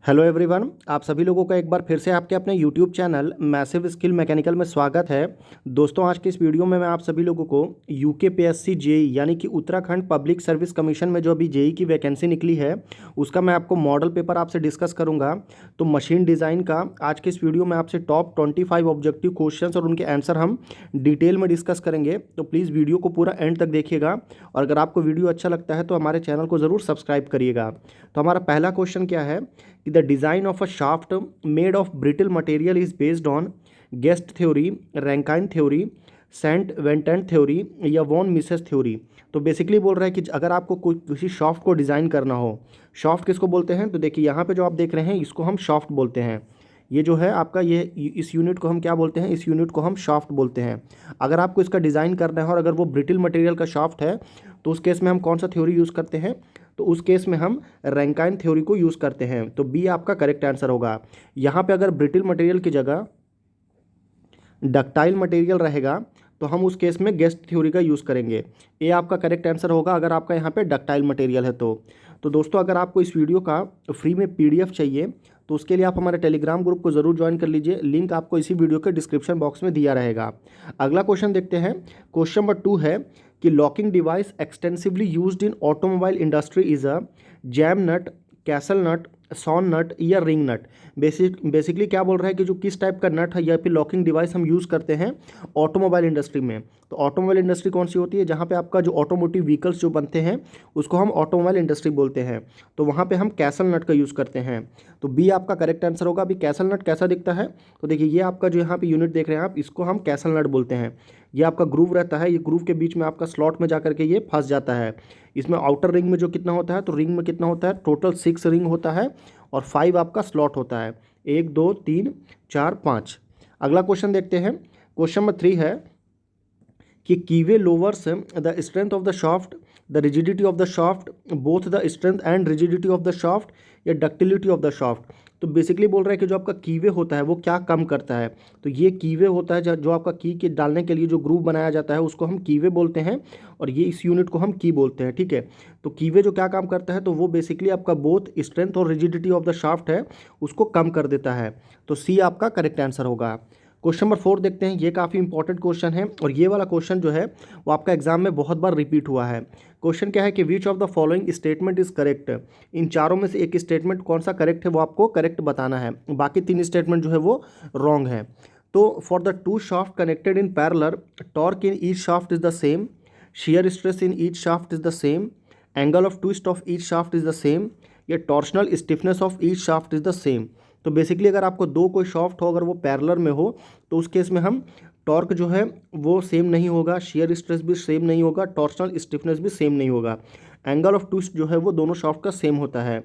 Hello everyone, आप सभी लोगों का एक बार फिर से आपके अपने YouTube channel massive skill mechanical में स्वागत है। दोस्तों, आज के इस वीडियो में मैं आप सभी लोगों को यूकेपीएससी जेई यानी कि उत्तराखंड पब्लिक सर्विस कमीशन में जो अभी जेई की वैकेंसी निकली है उसका मैं आपको मॉडल पेपर आपसे डिस्कस करूंगा। तो मशीन डिज़ाइन का आज के इस वीडियो में आपसे टॉप 25 ऑब्जेक्टिव क्वेश्चन और उनके आंसर हम डिटेल में डिस्कस करेंगे। तो प्लीज़ वीडियो को पूरा एंड तक देखिएगा और अगर आपको वीडियो अच्छा लगता है तो हमारे चैनल को ज़रूर सब्सक्राइब करिएगा। तो हमारा पहला क्वेश्चन क्या है कि the design of a shaft made of brittle material is based on Guest theory, Rankine theory, Saint Venant theory या वॉन मिसेस थ्योरी। तो बेसिकली बोल रहा है कि अगर आपको कोई किसी शाफ्ट को डिज़ाइन करना हो, शाफ्ट किसको बोलते हैं? तो देखिए यहाँ पे जो आप देख रहे हैं इसको हम शाफ्ट बोलते हैं। ये जो है आपका ये इस यूनिट को हम क्या बोलते हैं? इस यूनिट को हम शाफ्ट बोलते हैं। अगर आपको इसका डिज़ाइन करना है और अगर वो ब्रिटल मटेरियल का शाफ्ट है तो उस केस में हम कौन सा थ्योरी यूज़ करते हैं? तो उस केस में हम रैंकाइन थ्योरी को यूज़ करते हैं। तो बी आपका करेक्ट आंसर होगा। यहाँ पे अगर ब्रिटल मटेरियल की जगह डक्टाइल मटेरियल रहेगा तो हम उस केस में गेस्ट थ्योरी का यूज़ करेंगे। ए आपका करेक्ट आंसर होगा अगर आपका यहाँ पे डक्टाइल मटेरियल है तो दोस्तों, अगर आपको इस वीडियो का फ्री में पीडीएफ चाहिए तो उसके लिए आप हमारे टेलीग्राम ग्रुप को ज़रूर ज्वाइन कर लीजिए। लिंक आपको इसी वीडियो के डिस्क्रिप्शन बॉक्स में दिया रहेगा। अगला क्वेश्चन देखते हैं। क्वेश्चन नंबर 2 है कि locking device extensively used in automobile industry is a jam nut, castle nut, sawn nut या रिंग नट। बेसिकली क्या बोल रहा है कि जो किस टाइप का नट है या फिर लॉकिंग डिवाइस हम यूज़ करते हैं ऑटोमोबाइल इंडस्ट्री में। तो ऑटोमोबाइल इंडस्ट्री कौन सी होती है? जहाँ पे आपका जो ऑटोमोटिव व्हीकल्स जो बनते हैं उसको हम ऑटोमोबाइल इंडस्ट्री बोलते हैं। तो वहाँ पे हम कैसल नट का यूज़ करते हैं। तो बी आपका करेक्ट आंसर होगा। अभी कैसल नट कैसा दिखता है? तो देखिए ये आपका जो यहाँ पे यूनिट देख रहे हैं आप, इसको हम कैसल नट बोलते हैं। ये आपका ग्रूव रहता है, ये ग्रूव के बीच में आपका स्लॉट में जाकर के ये फंस जाता है। इसमें आउटर रिंग में जो कितना होता है, तो रिंग में कितना होता है? टोटल 6 रिंग होता है और 5 आपका स्लॉट होता है। 1 2 3 4 5। अगला क्वेश्चन देखते हैं। क्वेश्चन नंबर 3 है कि keyway lowers the strength of the shaft, the rigidity of the shaft, both the strength and rigidity of the shaft या डक्टिलिटी ऑफ द शाफ्ट। तो बेसिकली बोल रहा है कि जो आपका कीवे होता है वो क्या कम करता है? तो ये कीवे होता है जो आपका की के डालने के लिए जो ग्रूव बनाया जाता है उसको हम कीवे बोलते हैं और ये इस यूनिट को हम की बोलते हैं। ठीक है, तो कीवे जो क्या काम करता है तो वो बेसिकली आपका बोथ स्ट्रेंथ और रिजिडिटी ऑफ द शाफ्ट है उसको कम कर देता है। तो सी आपका करेक्ट आंसर होगा। क्वेश्चन नंबर 4 देखते हैं। ये काफ़ी इंपॉर्टेंट क्वेश्चन है और ये वाला क्वेश्चन जो है वो आपका एग्जाम में बहुत बार रिपीट हुआ है। क्वेश्चन क्या है कि which of the following statement is correct. इन चारों में से एक स्टेटमेंट कौन सा करेक्ट है वो आपको करेक्ट बताना है, बाकी 3 स्टेटमेंट जो है वो रॉन्ग है। तो for the 2 shaft connected in parallel, torque in each shaft is the same, shear stress in each shaft is the same, angle of twist of each shaft is the same या torsional stiffness of each shaft is the same. तो basically अगर आपको दो कोई shaft हो अगर वो parallel में हो तो उस केस में हम टॉर्क जो है वो सेम नहीं होगा, शेयर स्ट्रेस भी सेम नहीं होगा, टॉर्शनल स्टिफनेस भी सेम नहीं होगा, एंगल ऑफ ट्विस्ट जो है वो दोनों शाफ्ट का सेम होता है।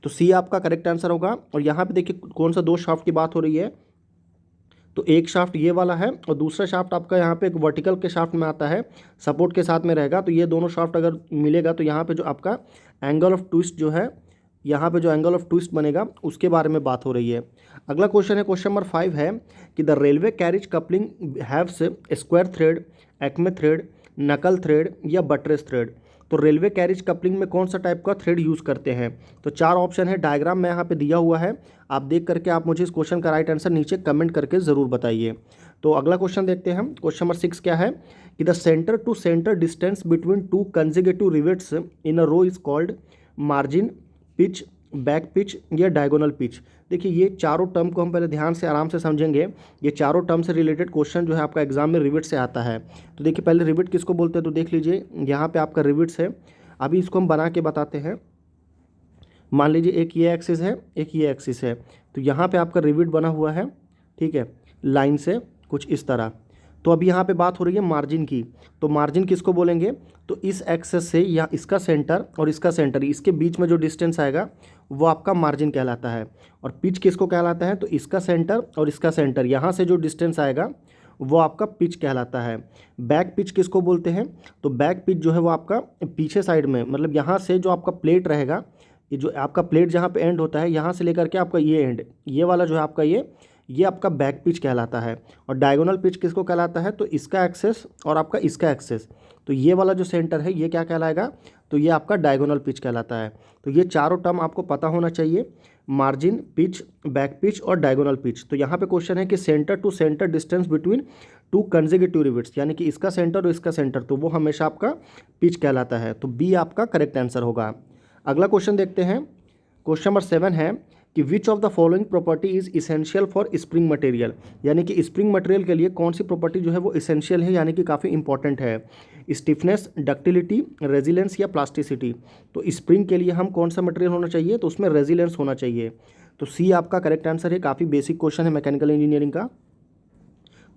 तो सी आपका करेक्ट आंसर होगा। और यहाँ पे देखिए कौन सा 2 शाफ्ट की बात हो रही है। तो एक शाफ्ट ये वाला है और दूसरा शाफ्ट आपका यहाँ पे एक वर्टिकल के शाफ्ट में आता है, सपोर्ट के साथ में रहेगा। तो ये दोनों शाफ्ट अगर मिलेगा तो यहाँ पे जो आपका एंगल ऑफ ट्विस्ट जो है, यहाँ पे जो एंगल ऑफ ट्विस्ट बनेगा उसके बारे में बात हो रही है। अगला क्वेश्चन है, क्वेश्चन नंबर 5 है कि the railway carriage coupling haves square thread, Acme thread, नकल थ्रेड या बटरेस थ्रेड। तो रेलवे कैरिज कपलिंग में कौन सा टाइप का थ्रेड यूज़ करते हैं? तो 4 ऑप्शन है, डायग्राम में यहाँ पे दिया हुआ है, आप देख करके आप मुझे इस क्वेश्चन का राइट आंसर नीचे कमेंट करके ज़रूर बताइए। तो अगला क्वेश्चन देखते हैं हम। क्वेश्चन नंबर 6 क्या है कि the centre to centre distance between 2 consecutive rivets in a row is called margin, pitch, back pitch या डायगोनल पिच। देखिए ये चारों टर्म को हम पहले ध्यान से आराम से समझेंगे। ये चारों टर्म से रिलेटेड क्वेश्चन जो है आपका एग्जाम में रिविट से आता है। तो देखिए पहले रिविट किसको बोलते हैं, तो देख लीजिए यहाँ पे आपका रिविट्स है। अभी इसको हम बना के बताते हैं। मान लीजिए एक ये एक्सिस है, एक ये एक्सिस है, तो यहाँ पे आपका रिविट बना हुआ है, ठीक है, लाइन से कुछ इस तरह। तो अभी यहाँ पे बात हो रही है मार्जिन की। तो मार्जिन किसको बोलेंगे? तो इस एक्सेस से या इसका सेंटर और इसका सेंटर, इसके बीच में जो डिस्टेंस आएगा वो आपका मार्जिन कहलाता है। और पिच किसको कहलाता है? तो इसका सेंटर और इसका सेंटर, यहाँ से जो डिस्टेंस आएगा वो आपका पिच कहलाता है। बैक पिच किसको बोलते हैं? तो बैक पिच जो है वो आपका पीछे साइड में, मतलब यहाँ से जो आपका प्लेट रहेगा, ये जो आपका प्लेट जहाँ पे एंड होता है, यहाँ से लेकर के आपका ये एंड, ये वाला जो है आपका ये आपका बैक पिच कहलाता है। और डायगोनल पिच किसको कहलाता है, तो इसका एक्सेस और आपका इसका एक्सेस, तो ये वाला जो सेंटर है ये क्या कहलाएगा, तो ये आपका डायगोनल पिच कहलाता है। तो ये चारों टर्म आपको पता होना चाहिए, मार्जिन, पिच, बैक पिच और डायगोनल पिच। तो यहाँ पे क्वेश्चन है कि centre to centre distance between two consecutive rivets, यानी कि इसका सेंटर और इसका सेंटर, तो वो हमेशा आपका पिच कहलाता है। तो बी आपका करेक्ट आंसर होगा। अगला क्वेश्चन देखते हैं, क्वेश्चन नंबर 7 है कि which of the following property is essential for spring material, यानी कि स्प्रिंग मटेरियल के लिए कौन सी प्रॉपर्टी जो है वो इसेंशियल है, यानी कि काफ़ी इंपॉर्टेंट है। स्टिफनेस, डक्टिलिटी, रेजिलेंस या प्लास्टिसिटी। तो स्प्रिंग के लिए हम कौन सा मटेरियल होना चाहिए, तो उसमें रेजिलेंस होना चाहिए। तो सी आपका करेक्ट आंसर है। काफ़ी बेसिक क्वेश्चन है मैकेनिकल इंजीनियरिंग का।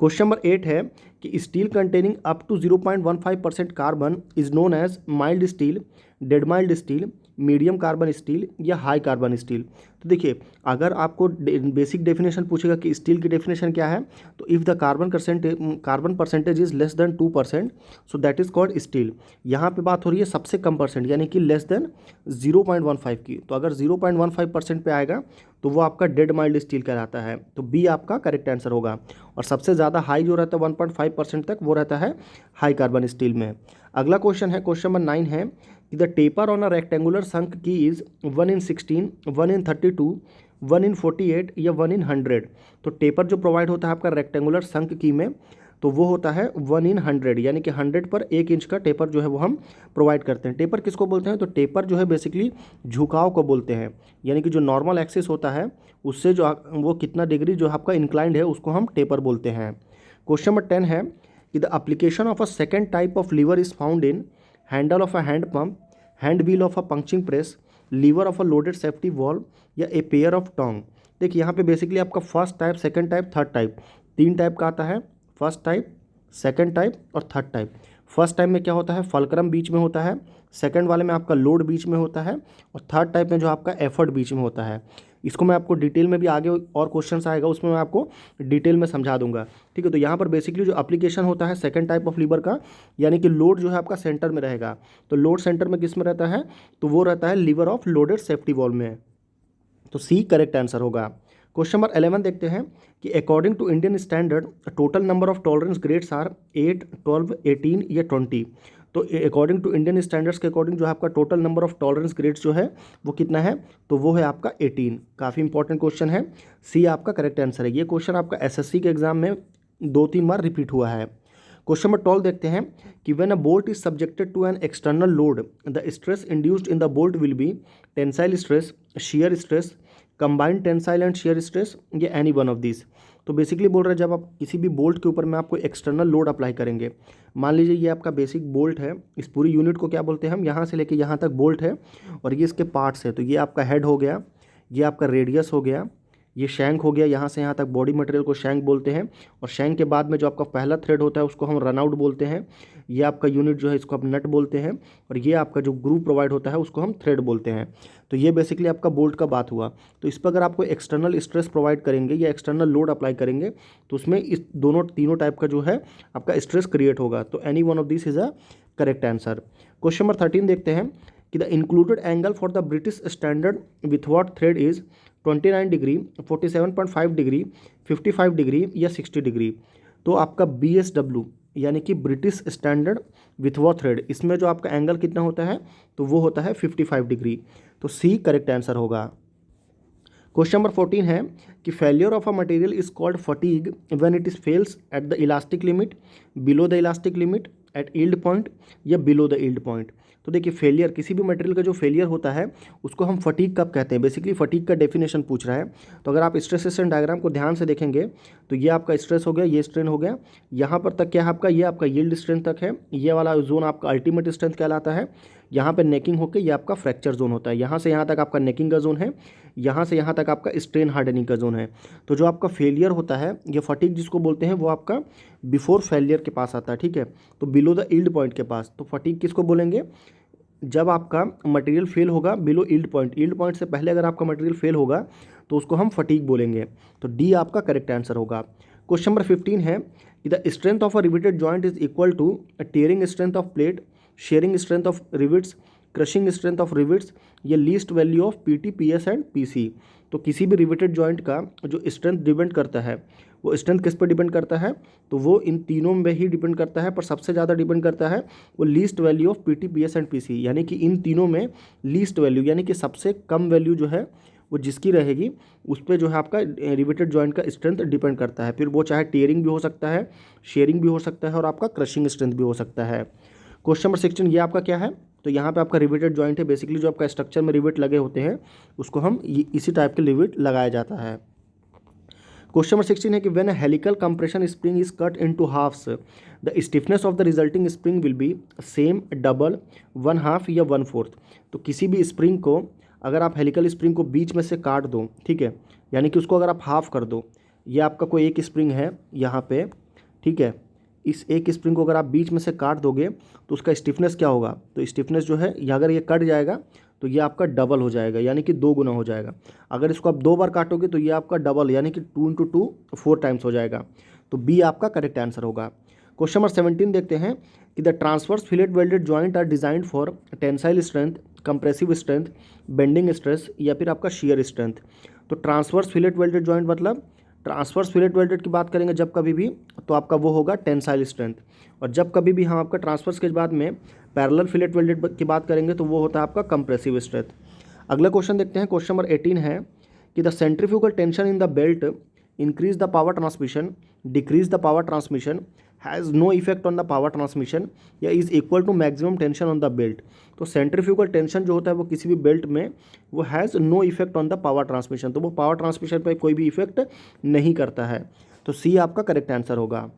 क्वेश्चन नंबर 8 है कि steel containing up to 0.15% carbon is known as mild steel, dead mild steel, medium carbon steel या हाई कार्बन स्टील। तो देखिए, अगर आपको बेसिक डेफिनेशन पूछेगा कि स्टील की डेफिनेशन क्या है, तो if the carbon percentage is less than 2%, so that is called steel. यहाँ पे बात हो रही है सबसे कम परसेंट, यानी कि लेस देन 0.15 की। तो अगर 0.15% पे आएगा तो वो आपका डेड माइल्ड स्टील कहलाता है। तो बी आपका करेक्ट आंसर होगा। और सबसे ज़्यादा हाई जो रहता है 1.5% तक, वो रहता है हाई कार्बन स्टील में। अगला क्वेश्चन है, क्वेश्चन नंबर 9 है कि the taper on a rectangular sunk key is 1/16, 1/32, 1/48 या 1/100। तो टेपर जो प्रोवाइड होता है आपका रेक्टेंगुलर शंक की में, तो वो होता है 1/100, यानी कि 100 पर 1 इंच का टेपर जो है वो हम प्रोवाइड करते हैं। टेपर किसको बोलते हैं, तो टेपर जो है बेसिकली झुकाव को बोलते हैं, यानी कि जो नॉर्मल एक्सिस होता है उससे जो वो कितना डिग्री जो आपका इंक्लाइंड है उसको हम टेपर बोलते हैं। क्वेश्चन नंबर 10 है कि the application of a second type of lever is found in handle of a hand pump, hand wheel of a punching press, lever of a loaded safety valve या a pair of Tong. देखिए यहाँ पे basically आपका first type, second type, third type, 3 type का आता है। First type, second type और third type. First type में क्या होता है, फलक्रम बीच में होता है, सेकंड वाले में आपका लोड बीच में होता है, और थर्ड टाइप में जो आपका एफर्ट बीच में होता है। इसको मैं आपको डिटेल में भी आगे और क्वेश्चंस आएगा उसमें मैं आपको डिटेल में समझा दूंगा, ठीक है। तो यहाँ पर बेसिकली जो एप्लीकेशन होता है सेकंड टाइप ऑफ लीवर का, यानी कि लोड जो है आपका सेंटर में रहेगा। तो लोड सेंटर में किस में रहता है, तो वो रहता है lever of loaded safety valve में। तो सी करेक्ट आंसर होगा। क्वेश्चन नंबर 11 देखते हैं कि according to Indian standard total number of tolerance grades are 8, 12, 18 या 20। तो अकॉर्डिंग टू इंडियन स्टैंडर्ड्स के अकॉर्डिंग जो है आपका total number of tolerance grades जो है वो कितना है, तो वो है आपका 18। काफ़ी इंपॉर्टेंट क्वेश्चन है, सी आपका करेक्ट आंसर है। ये क्वेश्चन आपका एसएससी के एग्जाम में 2-3 बार रिपीट हुआ है। क्वेश्चन नंबर 12 देखते हैं कि when a bolt is subjected to an external load the stress induced in the bolt will be tensile stress, shear stress, combined tensile and shear stress या any one of this. तो basically बोल रहे हैं जब आप किसी भी bolt के ऊपर में आपको एक्सटर्नल लोड अप्लाई करेंगे, मान लीजिए ये आपका बेसिक बोल्ट है, इस पूरी यूनिट को क्या बोलते हैं हम, यहाँ से लेके यहाँ तक बोल्ट है और ये इसके पार्ट्स है। तो ये आपका हेड हो गया, ये आपका रेडियस हो गया, ये शैंक हो गया, यहाँ से यहाँ तक बॉडी मटेरियल को शैंक बोलते हैं। और शैंक के बाद में जो आपका पहला थ्रेड होता है उसको हम रन आउट बोलते हैं। ये आपका यूनिट जो है इसको आप नट बोलते हैं, और ये आपका जो ग्रूव प्रोवाइड होता है उसको हम थ्रेड बोलते हैं। तो ये बेसिकली आपका बोल्ट का बात हुआ। तो इस पर अगर आपको एक्सटर्नल स्ट्रेस प्रोवाइड करेंगे या एक्सटर्नल लोड अप्लाई करेंगे तो उसमें इस तीनों टाइप का जो है आपका स्ट्रेस क्रिएट होगा। तो any one of this is a correct answer. Question number 13 देखते हैं कि the included angle for the British standard with what thread is 29 degree, 47.5 degree, 55 degree या 60 डिग्री। तो आपका BSW यानी कि British standard with what thread, इसमें जो आपका एंगल कितना होता है, तो वो होता है 55 डिग्री। तो सी करेक्ट आंसर होगा। क्वेश्चन नंबर 14 है कि failure of a material is called fatigue when it is fails at the elastic limit, below the elastic limit, at yield point या बिलो द यील्ड पॉइंट। तो देखिए, failure, किसी भी material का जो फेलियर होता है उसको हम फटीग कब कहते हैं। बेसिकली फटीग का डेफिनेशन पूछ रहा है। तो अगर आप स्ट्रेस स्ट्रेन डायग्राम को ध्यान से देखेंगे तो ये आपका स्ट्रेस हो गया, ये स्ट्रेन हो गया, यहाँ पर तक क्या है आपका, ये आपका यील्ड स्ट्रेंथ तक है, ये वाला जोन आपका अल्टीमेट स्ट्रेंथ कहलाता है। यहाँ पर नेकिंग होकर ये आपका फ्रैक्चर जोन होता है। यहाँ से यहाँ तक आपका नेकिंग का जोन है, यहाँ से यहाँ तक आपका स्ट्रेन हार्डनिंग का जोन है। तो जो आपका फेलियर होता है, ये फटीग जिसको बोलते हैं, वो आपका बिफोर फेलियर के पास आता है, ठीक है। तो बिलो द यील्ड पॉइंट के पास। तो फटीग किसको बोलेंगे, जब आपका मटेरियल फेल होगा below yield point, yield point से पहले अगर आपका मटेरियल फेल होगा तो उसको हम फटीग बोलेंगे। तो डी आपका करेक्ट आंसर होगा। क्वेश्चन नंबर 15 है कि the strength of a riveted joint is equal to tearing strength of plate, shearing strength of rivets, crushing strength of rivets, ये least value of PT, PS and PC. तो किसी भी riveted joint का जो strength depend करता है, वो strength किस पर डिपेंड करता है, तो वो इन तीनों में ही डिपेंड करता है, पर सबसे ज़्यादा डिपेंड करता है वो least value of PT, PS and PC, यानी कि इन तीनों में लीस्ट वैल्यू यानी कि सबसे कम वैल्यू जो है वो जिसकी रहेगी उस पर जो है आपका रिवेटेड जॉइंट का स्ट्रेंथ डिपेंड करता है। फिर वो चाहे टेयरिंग भी हो सकता है, शेयरिंग भी हो सकता है और आपका क्रशिंग स्ट्रेंथ भी हो सकता है। क्वेश्चन नंबर 16 ये आपका क्या है, तो यहाँ पे आपका रिवेटेड जॉइंट है। बेसिकली जो आपका स्ट्रक्चर में रिवेट लगे होते हैं उसको हम इसी टाइप के रिवेट लगाया जाता है। क्वेश्चन नंबर 16 है कि when a helical compression spring is cut into halves the stiffness of the resulting spring will be same, double, 1/2 या 1/4। तो किसी भी स्प्रिंग को अगर आप हेलिकल स्प्रिंग को बीच में से काट दो, ठीक है, यानी कि उसको अगर आप हाफ कर दो, ये आपका कोई एक स्प्रिंग है यहाँ पे, ठीक है, इस एक स्प्रिंग को अगर आप बीच में से काट दोगे तो उसका स्टिफनेस क्या होगा, तो स्टिफनेस जो है या अगर ये कट जाएगा तो ये आपका डबल हो जाएगा, यानी कि 2 गुना हो जाएगा। अगर इसको आप 2 बार काटोगे तो ये आपका डबल यानी कि 2 × 2 4 टाइम्स हो जाएगा। तो बी आपका करेक्ट आंसर होगा। क्वेश्चन नंबर 17 देखते हैं कि the transverse fillet welded joint are designed for tensile strength, compressive strength, bending stress या फिर आपका शियर स्ट्रेंथ। तो ट्रांसवर्स फिलेट वेल्डेड जॉइंट मतलब ट्रांसवर्स फिलेट वेल्डेड की बात करेंगे जब कभी भी तो आपका वो होगा टेंसाइल स्ट्रेंथ, और जब कभी भी हम आपका ट्रांसवर्स के बाद में पैरेलल फिलेट वेल्डेड की बात करेंगे तो वो होता है आपका कंप्रेसिव स्ट्रेंथ। अगला क्वेश्चन देखते हैं, क्वेश्चन नंबर 18 है कि the centrifugal tension in the belt increase the power transmission, decrease the power transmission, has no effect on the power transmission या is equal to maximum tension on the belt. तो centrifugal tension जो होता है वो किसी भी belt में वो has no effect on the power transmission, तो वो पावर ट्रांसमिशन पर कोई भी इफेक्ट नहीं करता है। तो सी आपका करेक्ट आंसर होगा।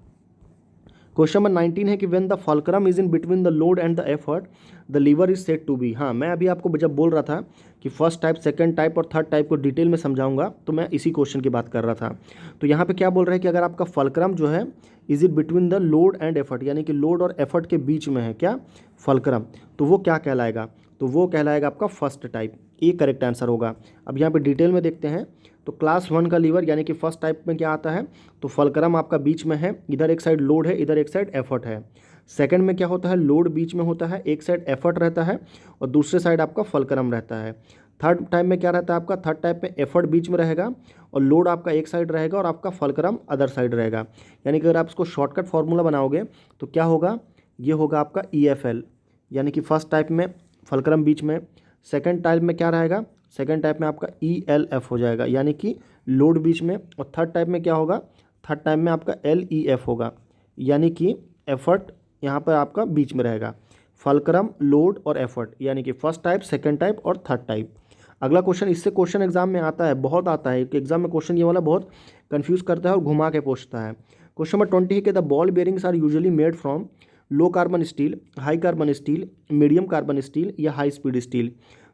क्वेश्चन नंबर 19 है कि when the fulcrum is in between the load and the effort the lever is said to be. हाँ, मैं अभी आपको जब बोल रहा था कि फर्स्ट टाइप, सेकंड टाइप और थर्ड टाइप को डिटेल में समझाऊंगा तो मैं इसी क्वेश्चन की बात कर रहा था। तो यहाँ पे क्या बोल रहा है कि अगर आपका फल्क्रम जो है is it between the load and effort, यानी कि लोड और एफर्ट के बीच में है क्या फल्क्रम, तो वो क्या कहलाएगा, तो वो कहलाएगा आपका फर्स्ट टाइप। ये करेक्ट आंसर होगा। अब यहाँ पे डिटेल में देखते हैं तो क्लास 1 का लीवर यानी कि फर्स्ट टाइप में क्या आता है, तो फल्क्रम आपका बीच में है, इधर एक साइड लोड है, इधर एक साइड एफर्ट है। सेकंड में क्या होता है, लोड बीच में होता है, एक साइड एफर्ट रहता है और दूसरे साइड आपका फल्क्रम रहता है। थर्ड टाइप में क्या रहता है आपका, थर्ड टाइप में एफर्ट बीच में रहेगा और लोड आपका एक साइड रहेगा और आपका फल्क्रम अदर साइड रहेगा। यानी कि अगर आप इसको शॉर्टकट फार्मूला बनाओगे तो क्या होगा, ये होगा आपका EFL, यानी कि फर्स्ट टाइप में फल्क्रम बीच में, सेकंड टाइप में क्या रहेगा, सेकंड टाइप में आपका ELF हो जाएगा, यानी कि लोड बीच में, और थर्ड टाइप में क्या होगा, थर्ड टाइप में आपका LEF होगा, यानी कि एफर्ट यहाँ पर आपका बीच में रहेगा। फल्क्रम, लोड और एफर्ट, यानी कि फर्स्ट टाइप, सेकंड टाइप और थर्ड टाइप। अगला क्वेश्चन, इससे क्वेश्चन एग्जाम में आता है, बहुत आता है कि एग्जाम में क्वेश्चन ये वाला बहुत कंफ्यूज करता है और घुमा के पूछता है। क्वेश्चन नंबर 20 है कि the ball bearings are usually made from low carbon steel, high carbon steel, medium carbon steel या हाई स्पीड स्टील।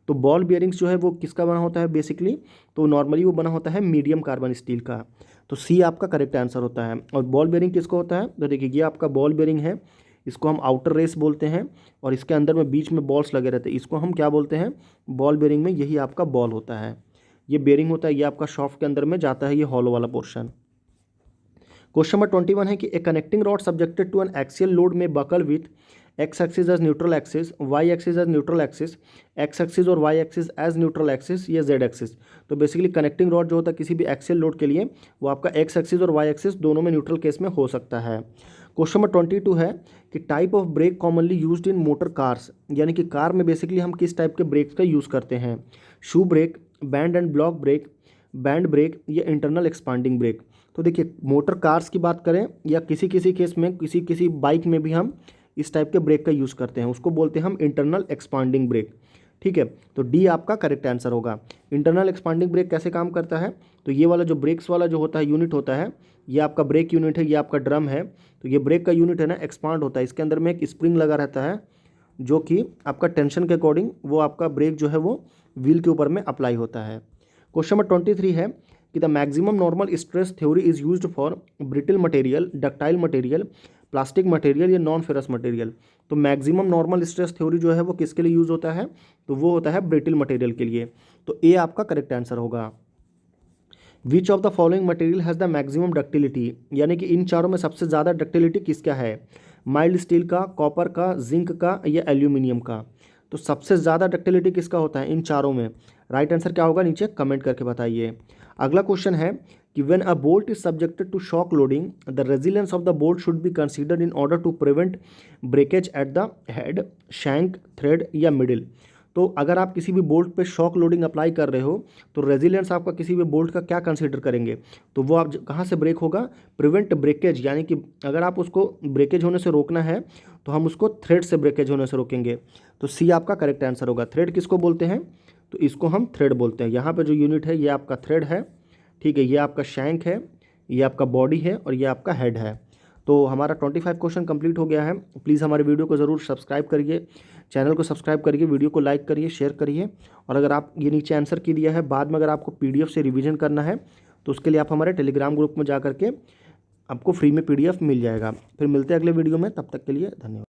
तो बॉल बियरिंग्स जो है वो किसका बना होता है बेसिकली, तो नॉर्मली वो बना होता है मीडियम कार्बन स्टील का। तो सी आपका करेक्ट आंसर होता है। और बॉल बेयरिंग किसको होता है, तो देखिए ये आपका बॉल बेयरिंग है, इसको हम आउटर रेस बोलते हैं और इसके अंदर में बीच में बॉल्स लगे रहते हैं, इसको हम क्या बोलते हैं, बॉल बेयरिंग में यही आपका बॉल होता है, ये बेयरिंग होता है, ये आपका शाफ्ट के अंदर में जाता है, ये हॉलो वाला पोर्शन। क्वेश्चन नंबर 21 है कि a connecting rod subjected to an axial load may buckle with X axis as neutral axis, Y axis as neutral axis, X axis और Y axis as neutral axis या Z axis. तो basically connecting rod जो होता है किसी भी axial load के लिए वो आपका एक्स एक्सिस और वाई एक्सिस दोनों में न्यूट्रल केस में हो सकता है। क्वेश्चन नंबर 22 है कि type of brake commonly used in motor cars, यानी कि कार में बेसिकली हम किस टाइप के ब्रेक्स का यूज़ करते हैं, shoe brake, band and block brake, band brake या इंटरनल एक्सपांडिंग ब्रेक। तो देखिए मोटर कार्स की बात करें या किसी किसी केस में किसी किसी बाइक में भी हम इस टाइप के ब्रेक का यूज़ करते हैं, उसको बोलते हैं हम इंटरनल एक्सपांडिंग ब्रेक। ठीक है, तो डी आपका करेक्ट आंसर होगा। इंटरनल एक्सपांडिंग ब्रेक कैसे काम करता है, तो ये वाला जो ब्रेक्स वाला जो होता है यूनिट होता है, ये आपका ब्रेक यूनिट है, ये आपका ड्रम है, तो ये ब्रेक का यूनिट है ना एक्सपांड होता है, इसके अंदर में एक स्प्रिंग लगा रहता है जो कि आपका टेंशन के अकॉर्डिंग वो आपका ब्रेक जो है वो व्हील के ऊपर में अप्लाई होता है। क्वेश्चन नंबर 23 है कि the maximum normal stress theory is used for brittle material, ductile material, plastic material या नॉन फेरस मटेरियल। तो मैक्सिमम नॉर्मल स्ट्रेस थ्योरी जो है वो किसके लिए यूज़ होता है, तो वो होता है ब्रिटल मटेरियल के लिए। तो ए आपका करेक्ट आंसर होगा। विच of the following material has the maximum ductility, यानी कि इन चारों में सबसे ज़्यादा डक्टिलिटी किसका है, माइल्ड स्टील का, कॉपर का, जिंक का या एल्यूमिनियम का। तो सबसे ज़्यादा डक्टिलिटी किसका होता है इन चारों में? राइट आंसर क्या होगा नीचे कमेंट करके बताइए। अगला क्वेश्चन है कि when a bolt is subjected to shock loading the resilience of the bolt should be considered in order to prevent breakage at the head, shank, thread या मिडिल। तो अगर आप किसी भी बोल्ट पे शॉक लोडिंग अप्लाई कर रहे हो तो रेजिलियंस आपका किसी भी बोल्ट का क्या कंसीडर करेंगे? तो वो आप कहाँ से ब्रेक होगा? प्रिवेंट ब्रेकेज, यानी कि अगर आप उसको ब्रेकेज होने से रोकना है तो हम उसको थ्रेड से ब्रेकेज होने से रोकेंगे। तो सी आपका करेक्ट आंसर होगा। थ्रेड किसको बोलते हैं? तो इसको हम थ्रेड बोलते हैं। यहाँ पे जो यूनिट है ये आपका थ्रेड है, ठीक है, ये आपका शैंक है, ये आपका बॉडी है और ये आपका हेड है। तो हमारा 25 क्वेश्चन कंप्लीट हो गया है। प्लीज़ हमारे वीडियो को ज़रूर सब्सक्राइब करिए, चैनल को सब्सक्राइब करिए, वीडियो को लाइक करिए, शेयर करिए। और अगर आप ये नीचे आंसर की दिया है, बाद में अगर आपको पीडीएफ से रिवीजन करना है तो उसके लिए आप हमारे टेलीग्राम ग्रुप में जा करके आपको फ्री में पीडीएफ मिल जाएगा। फिर मिलते हैं अगले वीडियो में, तब तक के लिए धन्यवाद।